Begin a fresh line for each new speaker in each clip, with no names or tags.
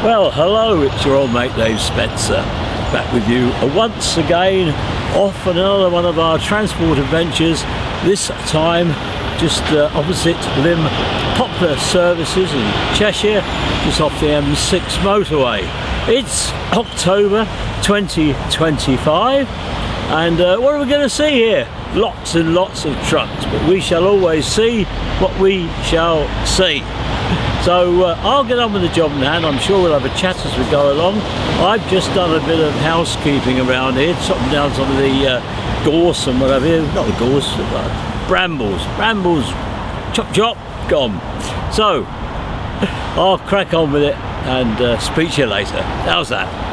Well, hello, it's your old mate Dave Spencer, back with you once again, off on another one of our transport adventures, this time just opposite LYMM POPLAR services in Cheshire, just off the M6 motorway. It's October 2025, and what are we going to see here? Lots and lots of trucks, but we shall always see what we shall see. So I'll get on with the job now, and I'm sure we'll have a chat as we go along. I've just done a bit of housekeeping around here, chopping down some of the gorse and whatever, not the gorse, brambles, chop chop, gone. So I'll crack on with it and speak to you later. How's that?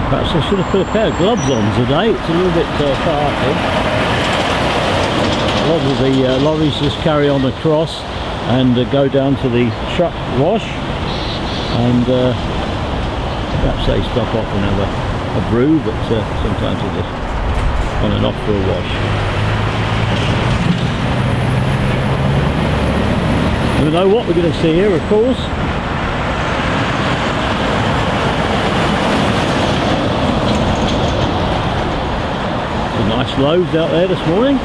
Perhaps I should have put a pair of gloves on today, it's a little bit far in. A lot of the lorries just carry on across and go down to the truck wash, and perhaps they stop off and have a brew, but sometimes they just on and off for a wash. We know what we're going to see here, of course. Nice loads out there this morning.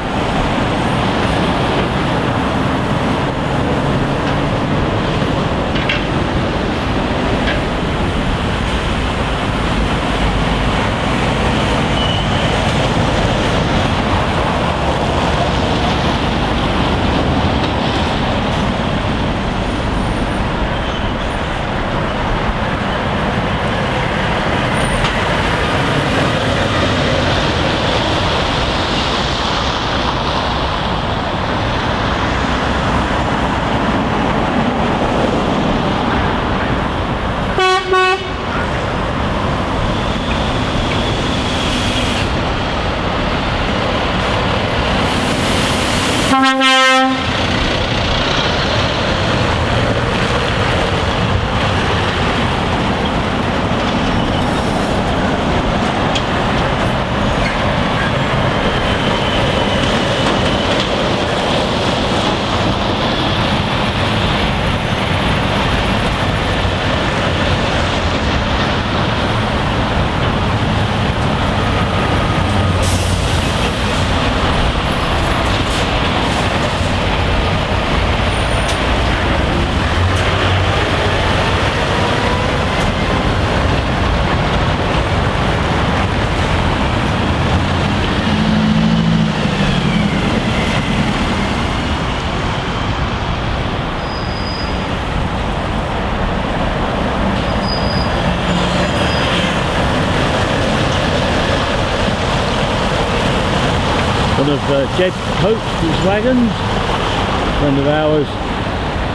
One of Jed Coates' wagons, a friend of ours,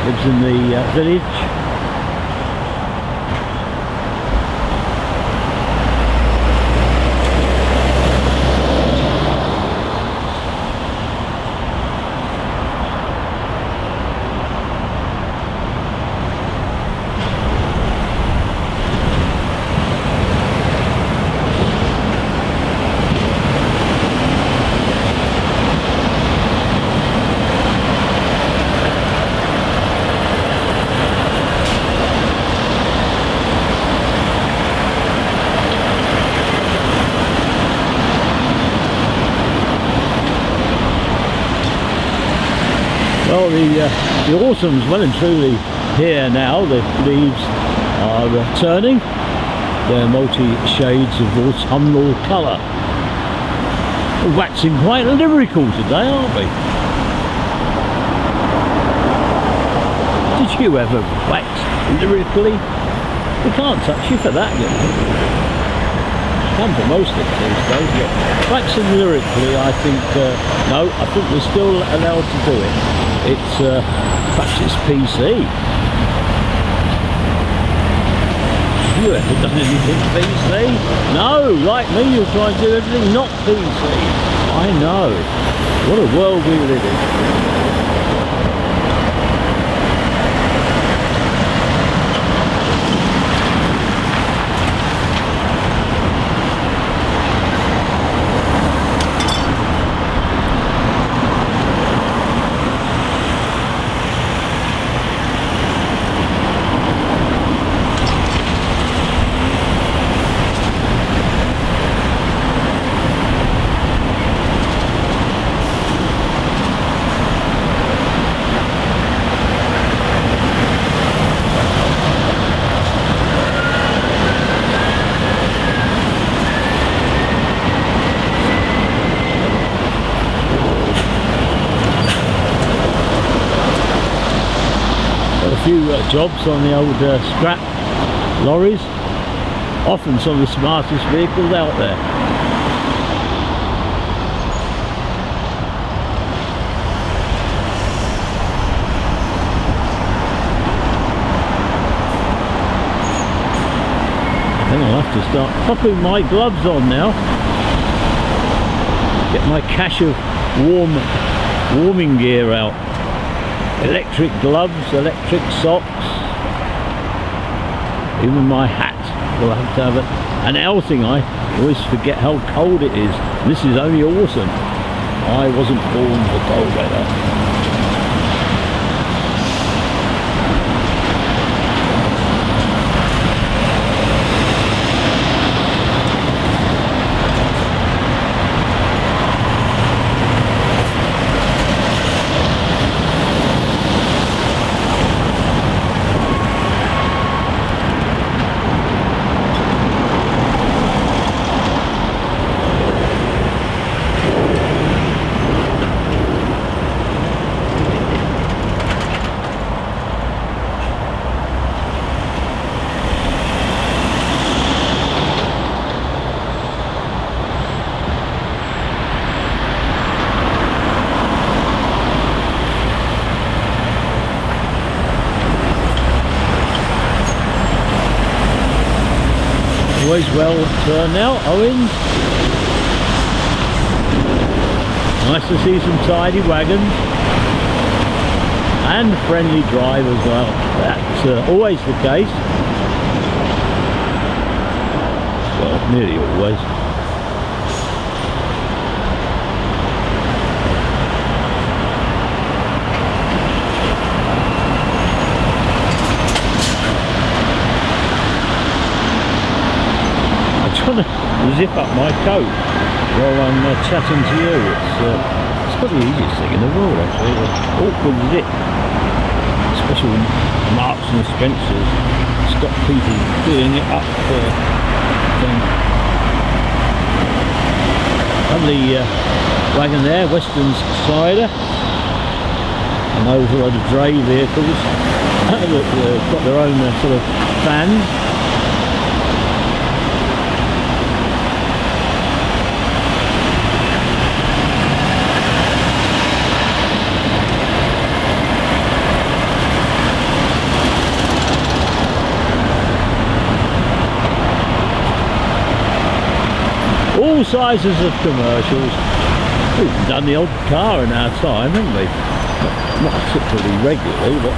lives in the village. Well, the autumn's well and truly here now. The leaves are turning. They're multi-shades of autumnal colour. We're waxing quite lyrical today, aren't we? Did you ever wax lyrically? We can't touch you for that, you know. Come for most of it these days, but waxing lyrically, I think, no, I think we're still allowed to do it. It's, perhaps it's PC. Have you ever done anything PC? No, like me, you'll try and do everything not PC. I know. What a world we live in. Few jobs on the old scrap lorries, often some of the smartest vehicles out there. I think I'll have to start popping my gloves on now. Get my cache of warming gear out. Electric gloves, electric socks, even my hat. We'll have to have it. And another thing, I always forget how cold it is. This is only autumn. I wasn't born for cold weather. Always well turned out, Owens. Nice to see some tidy wagons and friendly drive as well. That's always the case. Well, nearly always. I'm trying to zip up my coat while I'm chatting to you. It's got the easiest thing in the world, actually. The awkward zip. Special Marks and Spencers stop people doing it up thing. Lovely wagon there, Western's Cider. And those are the dray vehicles that got their own sort of fans. All sizes of commercials. We've done the odd car in our time, haven't we? Not particularly regularly, but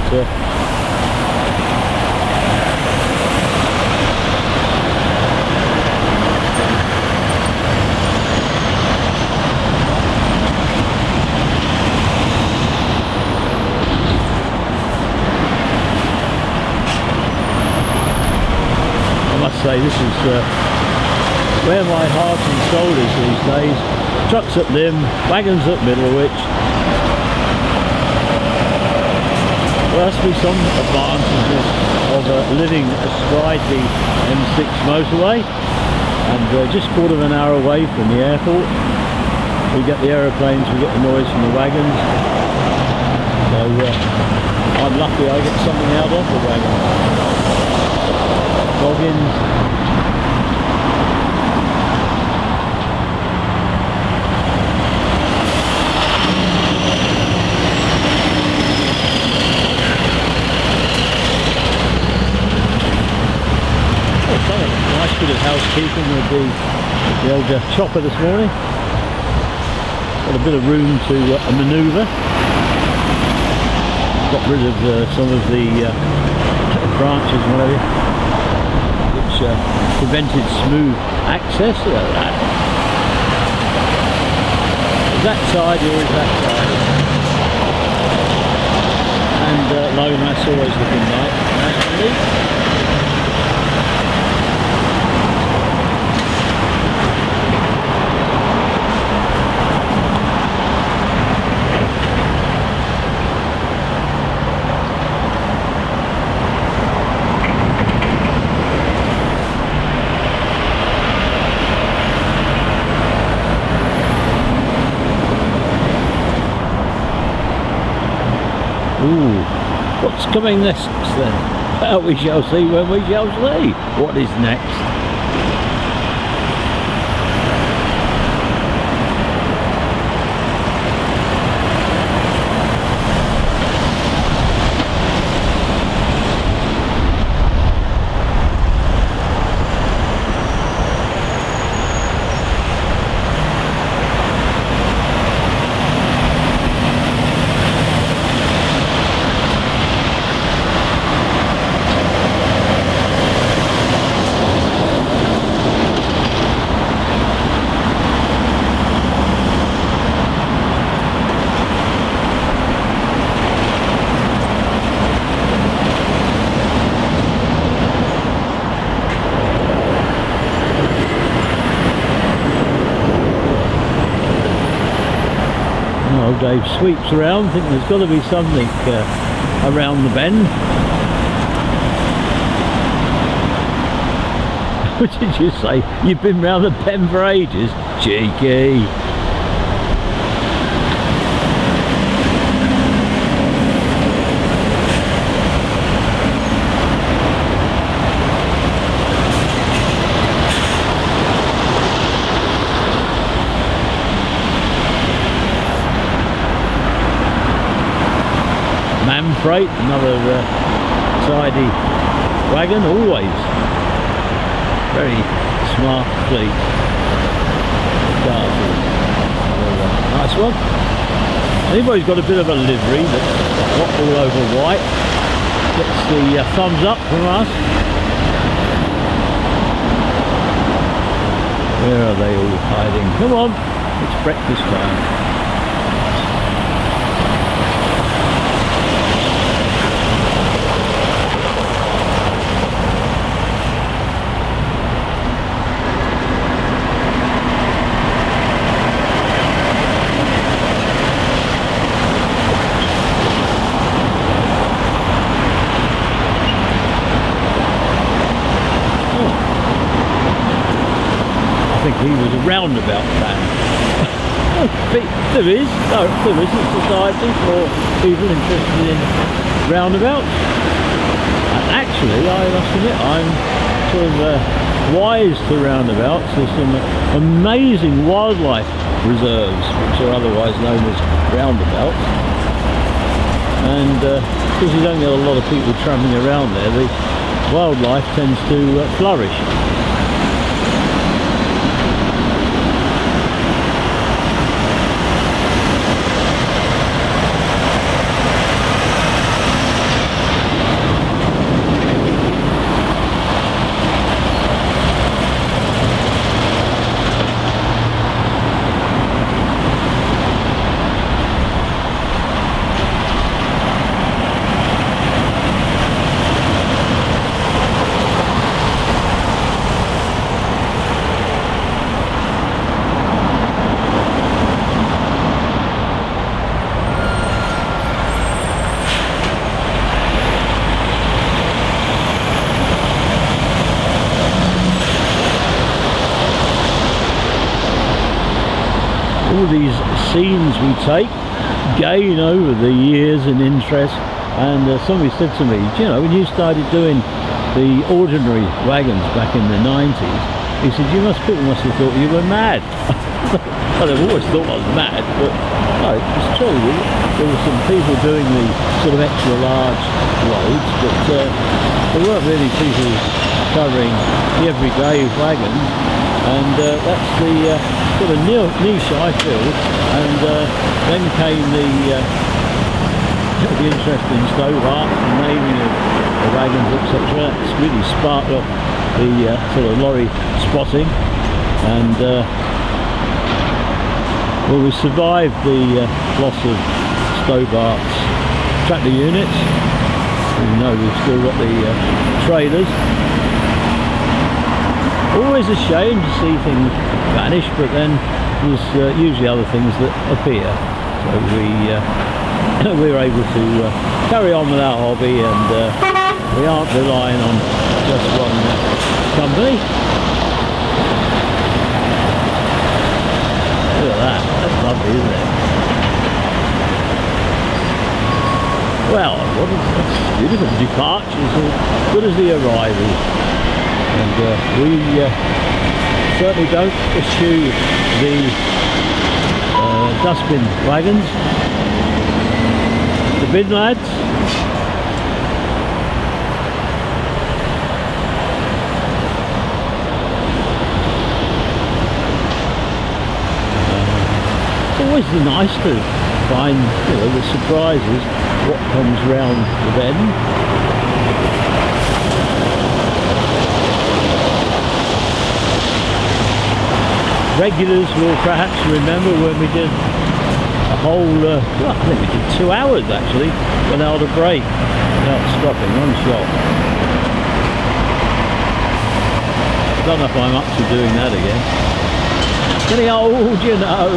I must say this is where my heart and soul is these days. Trucks at LYMM, wagons at Middlewich. must be some advantages of living astride the M6 motorway, and just quarter of an hour away from the airport. We get the aeroplanes, we get the noise from the wagons. So I'm lucky I get something out of the wagon. Boggins. Nice bit of housekeeping with the old chopper this morning. Got a bit of room to manoeuvre. Got rid of some of the branches and whatever, which prevented smooth access. Is that side or is that side? And low mass always looking nice and neat. Ooh, what's coming next then? We shall see when we shall see what is next. Dave sweeps around, think there's got to be something around the bend. What did you say? You've been round the bend for ages? Cheeky. Freight, another tidy wagon, always very smart fleet. Nice one. Anybody's got a bit of a livery that's all over white gets the thumbs up from us. Where are they all hiding? Come on, it's breakfast time. He was a roundabout fan. There is a society for people interested in roundabouts. And actually, I must admit, I'm sort of wise to roundabouts. There's some amazing wildlife reserves, which are otherwise known as roundabouts. And because you don't get a lot of people travelling around there, the wildlife tends to flourish. all these scenes we take gain over the years in interest. And somebody said to me, you know, when you started doing the ordinary wagons back in the 90s, he said, people must have thought you were mad. Well, they've always thought I was mad, but no, it's true. There were some people doing the sort of extra large loads, but there weren't really people covering the everyday wagons, and that's the sort of niche I filled. And then came the interest in stove art, the naming of the wagons, etc. It's really sparked off the sort of lorry spotting, and well, we survived the loss of Stobart's tractor units. You know, we've still got the trailers. Always a shame to see things vanish, but then there's usually other things that appear. So we're able to carry on with our hobby, and we aren't relying on just one company. Look at that, that's lovely, isn't it? Well, that's beautiful. The departures are as good as the arrivals, and we certainly don't eschew the dustbin wagons, the bin lads. It's always nice to find, you know, the surprises, what comes round the bend. Regulars will perhaps remember when we did a whole, well, I think we did 2 hours actually, without a break, without stopping, one shot. I don't know if I'm up to doing that again. Getting old, you know.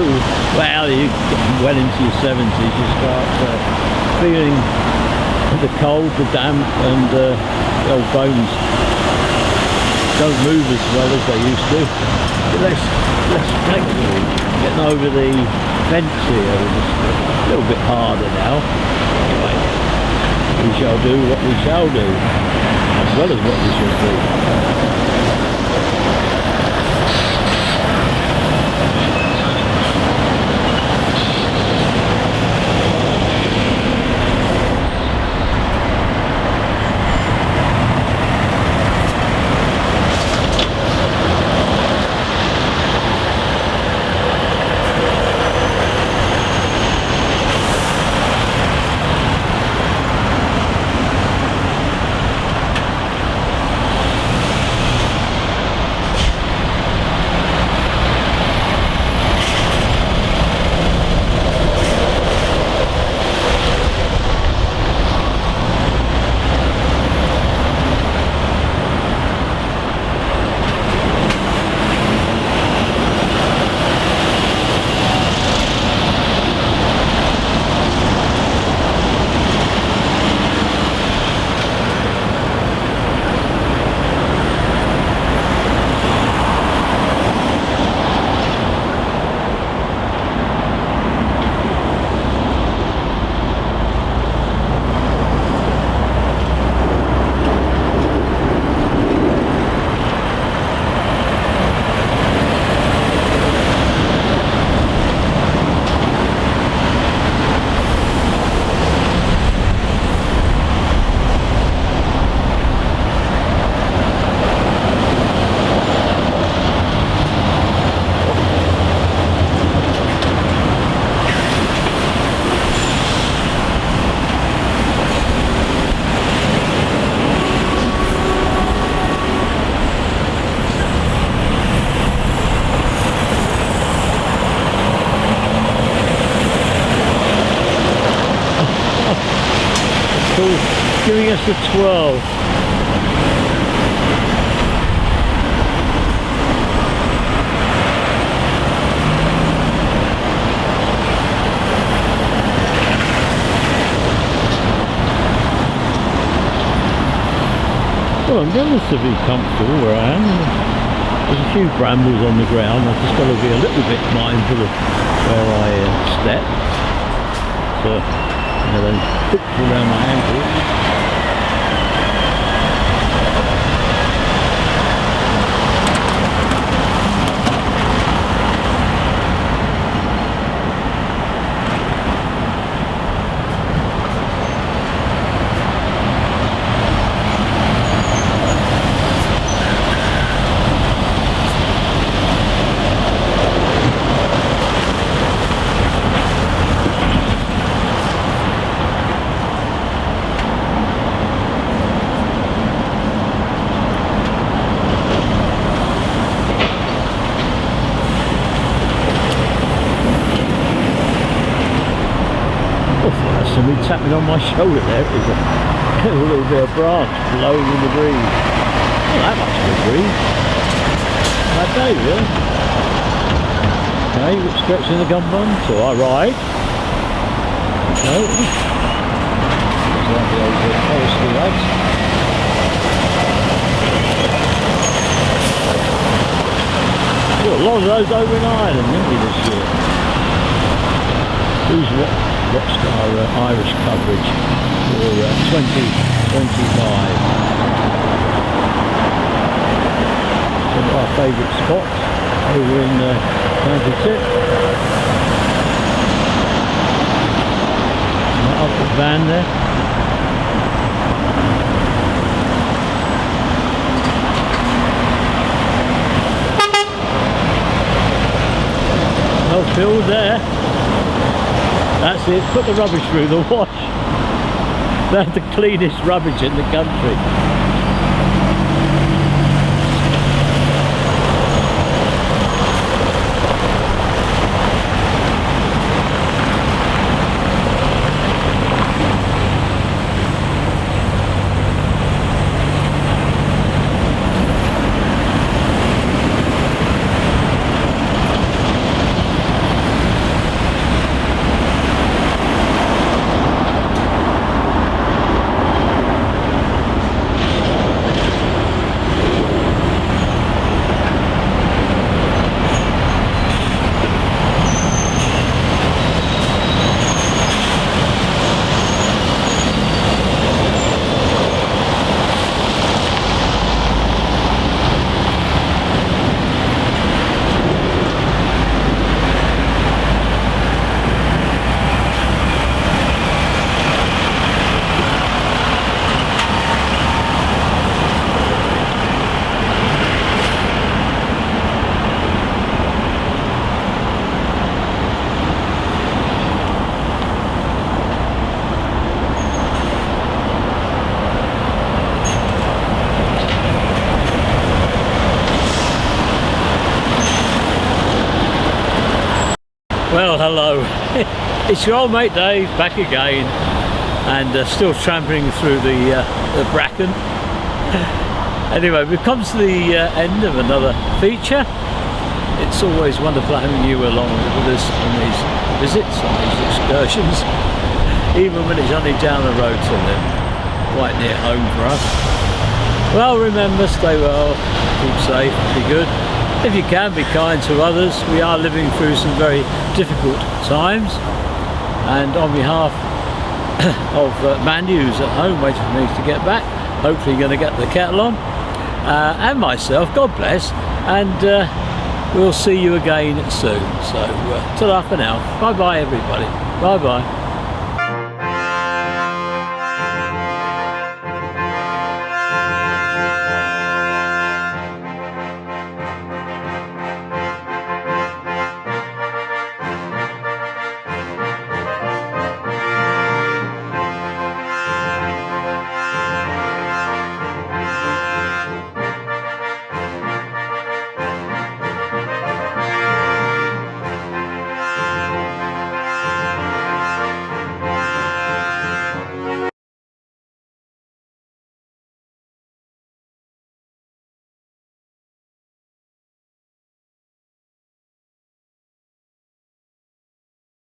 Well, you get well into your 70s, you start feeling the cold, the damp, and the old bones don't move as well as they used to. But less flexible. Getting over the fence here is a little bit harder now. Anyway, we shall do what we shall do, as well as what we shall do. Giving us the 12. Well, I'm relatively comfortable where I am. There's a few brambles on the ground. I've just got to be a little bit mindful of where I step. So, then hooks around my ankles. Somebody tapping on my shoulder there. It was a little bit of branch blowing in the breeze. Not that much of a breeze. That day, really. Okay, we're stretching the gum bun, so I ride. No. Looks like the old forestry lads. Got a lot of those over in Ireland, didn't we, this year? Who's what? Watched our Irish coverage for 2025. Some of our favourite spots over in County Sept. Up the van there. No field there. That's it, put the rubbish through the wash. That's the cleanest rubbish in the country. Well, hello. It's your old mate Dave back again, and still tramping through the bracken. Anyway, we've come to the end of another feature. It's always wonderful having you along with us on these visits, on these excursions, even when it's only down the road to them, quite near home for us. Well, remember, stay well, keep safe, be good. If you can, be kind to others. We are living through some very difficult times, and on behalf of Mandy, who's at home waiting for me to get back, hopefully going to get the kettle on, and myself, God bless, and we'll see you again soon. So ta-ra for now. Bye bye everybody. Bye bye.